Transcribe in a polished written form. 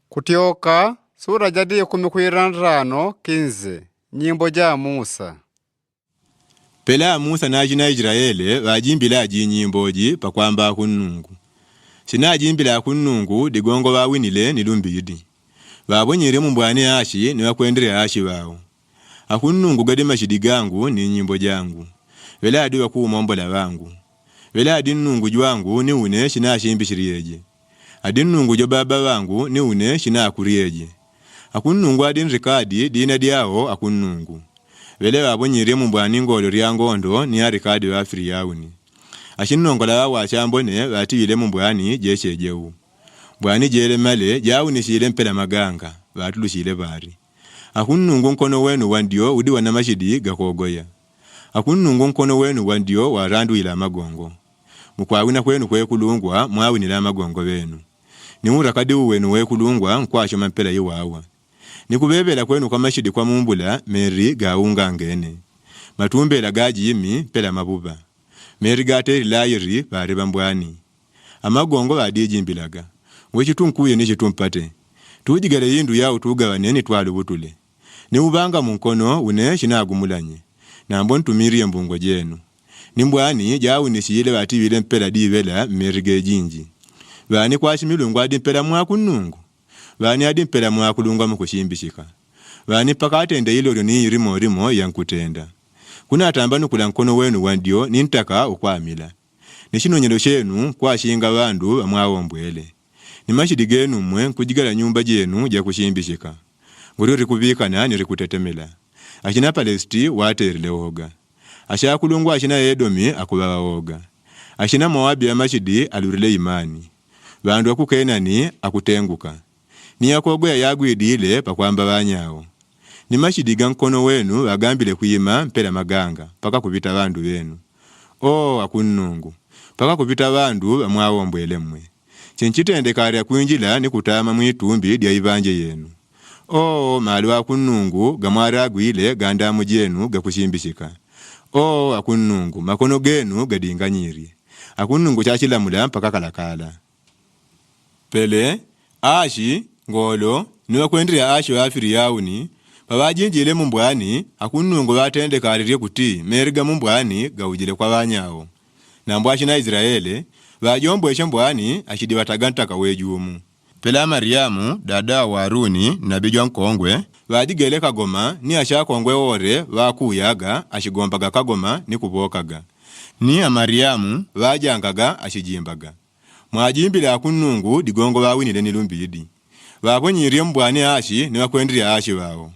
Kutioka sura jadi 15 nyimbo ja Musa. Pela Musa na jina Israeli wajimbila nyimboji pakwamba kunungu. Sina jimbila kunungu digongo wawinile nilumbidi. Wabonyere mbwani ashi ni wakwendere ashi wao. Akunungu gadi mashidigangu ni nyimbo jangu. Wela adi wakuumombola wangu. Wela adi nungu jwangu ni une shina shimbishirieje. Adi nungu jo baba wangu ni une shina akurieje. Akunungu adi nrikadi dina diao akunungu. Wele wabonyere mbwani ngolo riangondo ni arikadi wa afri yauni. Ashinongola wa chambone watiwile mbwani jeshe jewu. Mbwani jele male jauni shile mpela maganga watulu shile bari. Akunungu nkono wenu wandio udi wanamashidi gakogoya. Akunungu nkono wenu wandio warandu ila magongo. Mkwawina kwenu kwe kulungwa mwawini la magongo wenu. Ni murakadi wenu we kulungwa mkwasho mpela yuwawa. Ni kubebela kwenu kwa mashidi kwa mumbula meri gaunga ngene. Matumbela gaji imi pela mabuba. Meri gate layiri bari mbwani. Amagongo badijimbilaga. Wechitunkuye ni chitumpate. Tujigale yindu ya utugawane ni twalu butule. Ni ubanga munkono une shinagumulanye. Na mbon tumiri mbungo jenu. Ni mbwani jawu ni shile batiwile mpela divela merige jinji. Wani kwa shimilungu adi mpela mwakunungu. Wani adi mpela mwakulunga mkushimbishika. Wani pakatende ilo ni rimo yankutenda. Kuna atambanu kula nkono wenu wandio nintaka ukwamila. Nishino nyelo shenu kwa shinga wandu mwawombwele. Ni mashidi genu mwe kujigala nyumba jenu ja kushimbishika. Nguri rikubikana ni rikutetemela. Ashina Palesti waterile woga. Asha kulungwa ashina Edomi akubawa woga. Ashina Moabi ya mashidi alurile imani. Wandu waku Kenani akutenguka. Ni yakogoya yagwidile pakwamba wanyao. Ni mashidi gankono wenu wagambile kuyima mpela maganga paka kupita wandu wenu. Akunungu. Paka kupita wandu mwawombwele mwe. Chenchitende kari ya kuinjila ni kutama mwitumbi dia ibanje yenu. Malu akunungu gamwari agwile gandamu jenu gakushimbishika. Akunungu makono genu gadinganyiri. Akunungu chachila mula mpaka kalakala. Pele, ashi, ngolo, niwa kwendiri ashi wa afiri yauni, pawajinjile mbwani, akunungu watende karirie kuti, meriga mbwani gaujile kwa wanyao. Na mbwashi na Israeli, wajombweshe mbwani ashidi wataganta kawejumu. Pela Mariamu, dada wa Haruni, nabijwa nkongwe, wadigele kagoma, ni asha kongwe ore, wakuyaga, ashigombaga kagoma, ni kubokaga. Ni ya Mariamu, wajangaga, ashijimbaga. Mwajimbile akunungu, digongo wawinile nilumbidi. Wabonyirie mbwani ashi, ni wakwendiri ashi wao.